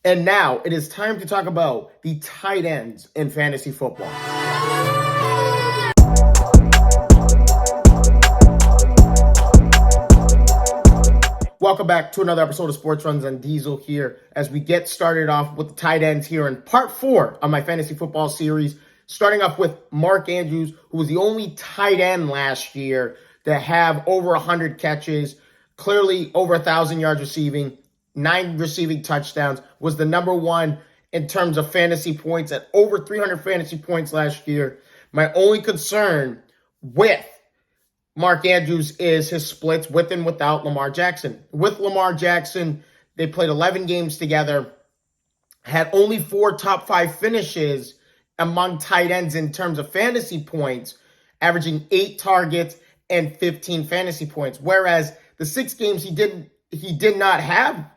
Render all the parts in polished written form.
And now it is time to talk about the tight ends in fantasy football. Welcome back to another episode of Sports Runs on Diesel here as we get started off with the tight ends here in part 4 of my fantasy football series. Starting off with Mark Andrews, who was the only tight end last year to have over 100 catches, clearly over 1,000 yards receiving, 9 receiving touchdowns, was the number one in terms of fantasy points at over 300 fantasy points last year. My only concern with Mark Andrews is his splits with and without Lamar Jackson. With Lamar Jackson, they played 11 games together, had only 4 top 5 finishes among tight ends in terms of fantasy points, averaging 8 targets and 15 fantasy points. Whereas the 6 games he did not have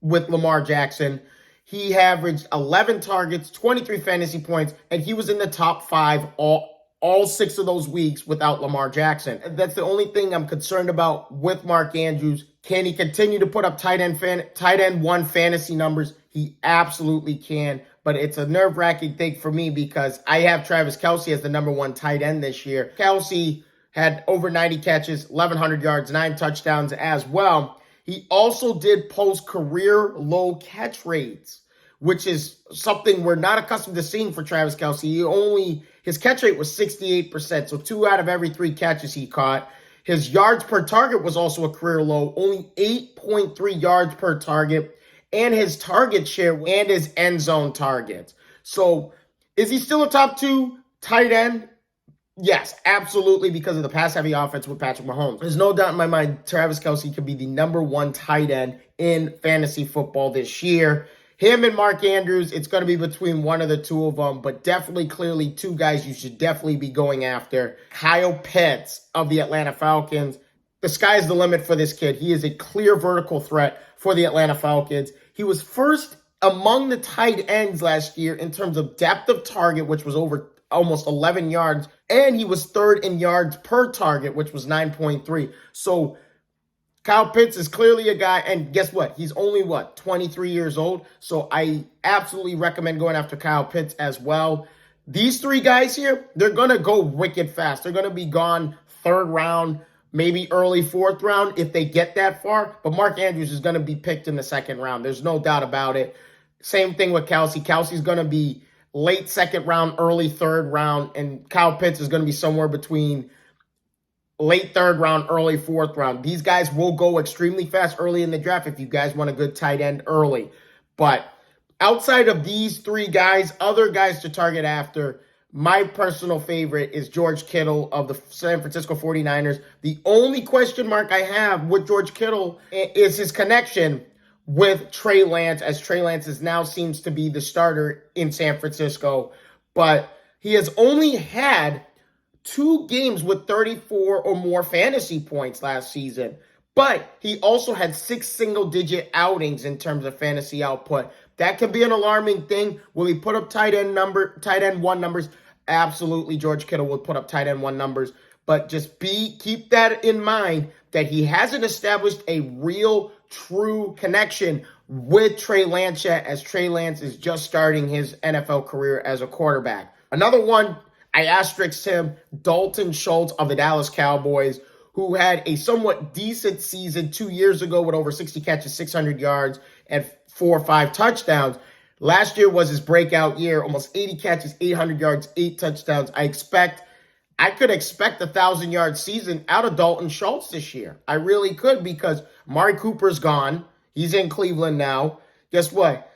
with Lamar Jackson, he averaged 11 targets, 23 fantasy points, and he was in the top 5 all 6 of those weeks without Lamar Jackson. That's the only thing I'm concerned about with Mark Andrews. Can he continue to put up tight end one fantasy numbers? He absolutely can, but it's a nerve-wracking thing for me because I have Travis Kelce as the number 1 tight end this year. Kelce had over 90 catches, 1,100 yards, 9 touchdowns as well. He also did post career low catch rates, which is something we're not accustomed to seeing for Travis Kelce. His catch rate was 68%, so 2 out of every 3 catches he caught. His yards per target was also a career low, only 8.3 yards per target, and his target share and his end zone targets. So is he still a top 2 tight end? Yes, absolutely, because of the pass-heavy offense with Patrick Mahomes. There's no doubt in my mind Travis Kelce could be the number 1 tight end in fantasy football this year. Him and Mark Andrews, it's going to be between one of the two of them, but definitely, clearly, 2 guys you should definitely be going after. Kyle Pitts of the Atlanta Falcons. The sky's the limit for this kid. He is a clear vertical threat for the Atlanta Falcons. He was first among the tight ends last year in terms of depth of target, which was over almost 11 yards, and he was 3rd in yards per target, which was 9.3. So Kyle Pitts is clearly a guy, and guess what? He's only, 23 years old? So I absolutely recommend going after Kyle Pitts as well. These 3 guys here, they're going to go wicked fast. They're going to be gone 3rd round, maybe early 4th round if they get that far. But Mark Andrews is going to be picked in the 2nd round. There's no doubt about it. Same thing with Kelce. Kelce's going to be late 2nd round, early 3rd round, and Kyle Pitts is going to be somewhere between late 3rd round, early 4th round. These guys will go extremely fast early in the draft if you guys want a good tight end early. But outside of these 3 guys, other guys to target after, my personal favorite is George Kittle of the San Francisco 49ers. The only question mark I have with George Kittle is his connection with Trey Lance, as Trey Lance now seems to be the starter in San Francisco. But he has only had 2 games with 34 or more fantasy points last season. But he also had 6 single-digit outings in terms of fantasy output. That can be an alarming thing. Will he put up tight end 1 numbers? Absolutely, George Kittle will put up tight end 1 numbers. But just keep that in mind that he hasn't established a real, true connection with Trey Lance yet, as Trey Lance is just starting his NFL career as a quarterback. Another one, I asterisked him, Dalton Schultz of the Dallas Cowboys, who had a somewhat decent season 2 years ago with over 60 catches, 600 yards, and 4 or 5 touchdowns. Last year was his breakout year, almost 80 catches, 800 yards, 8 touchdowns. I could expect a 1,000-yard season out of Dalton Schultz this year. I really could, because Amari Cooper's gone. He's in Cleveland now. Guess what?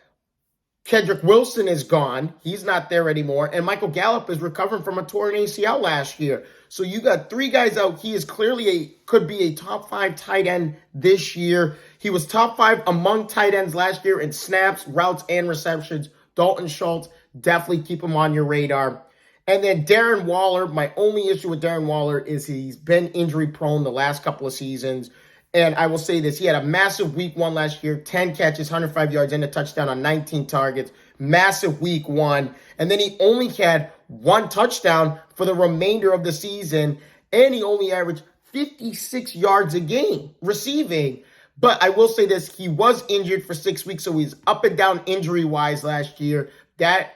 Kendrick Wilson is gone. He's not there anymore. And Michael Gallup is recovering from a torn ACL last year. So you got 3 guys out. He is clearly could be a top 5 tight end this year. He was top 5 among tight ends last year in snaps, routes, and receptions. Dalton Schultz, definitely keep him on your radar. And then Darren Waller, my only issue with Darren Waller is he's been injury prone the last couple of seasons. And I will say this, he had a massive week 1 last year, 10 catches, 105 yards, and a touchdown on 19 targets. Massive week 1. And then he only had 1 touchdown for the remainder of the season. And he only averaged 56 yards a game receiving. But I will say this, he was injured for 6 weeks, so he's up and down injury-wise last year. That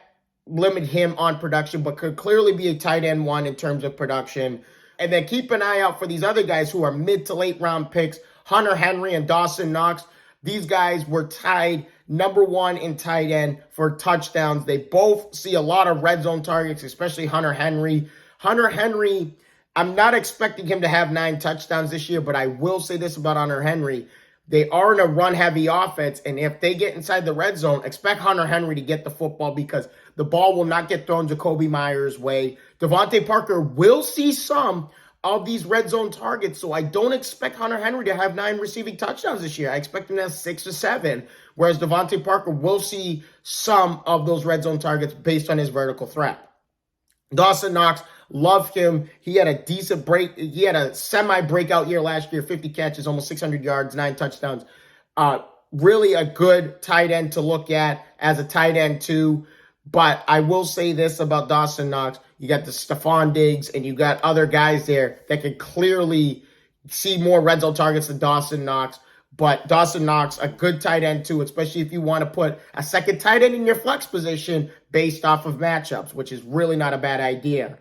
limited him on production, but could clearly be a tight end one in terms of production. And then keep an eye out for these other guys who are mid to late round picks, Hunter Henry and Dawson Knox. These guys were tied number one in tight end for touchdowns. They both see a lot of red zone targets, especially Hunter Henry. Hunter Henry, I'm not expecting him to have 9 touchdowns this year, but I will say this about Hunter Henry. They are in a run-heavy offense, and if they get inside the red zone, expect Hunter Henry to get the football because the ball will not get thrown Jacoby Myers' way. Devontae Parker will see some of these red zone targets, so I don't expect Hunter Henry to have 9 receiving touchdowns this year. I expect him to have 6 or 7, whereas Devontae Parker will see some of those red zone targets based on his vertical threat. Dawson Knox, love him. He had a decent break. He had a semi-breakout year last year, 50 catches, almost 600 yards, 9 touchdowns. Really a good tight end to look at as a tight end too. But I will say this about Dawson Knox. You got the Stephon Diggs and you got other guys there that can clearly see more red zone targets than Dawson Knox. But Dawson Knox, a good tight end too, especially if you want to put a second tight end in your flex position based off of matchups, which is really not a bad idea.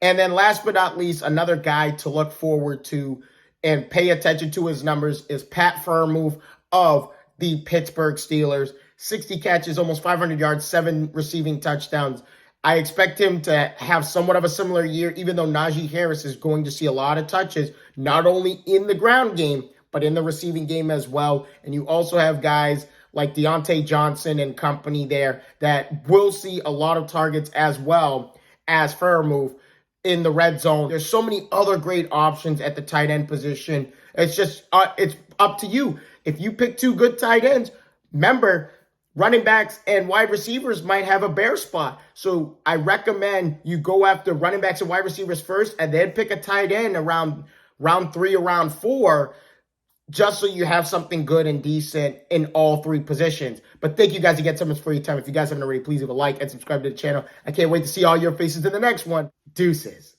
And then last but not least, another guy to look forward to and pay attention to his numbers is Pat Freiermuth of the Pittsburgh Steelers. 60 catches, almost 500 yards, 7 receiving touchdowns. I expect him to have somewhat of a similar year, even though Najee Harris is going to see a lot of touches, not only in the ground game, but in the receiving game as well. And you also have guys like Deontay Johnson and company there that will see a lot of targets as well as Freiermuth in the red zone. There's so many other great options at the tight end position. It's just, it's up to you. If you pick 2 good tight ends, remember, running backs and wide receivers might have a bare spot. So I recommend you go after running backs and wide receivers first and then pick a tight end around round 3 or round 4, just so you have something good and decent in all 3 positions. But thank you guys again so much for your time. If you guys haven't already, please leave a like and subscribe to the channel. I can't wait to see all your faces in the next one. Deuces.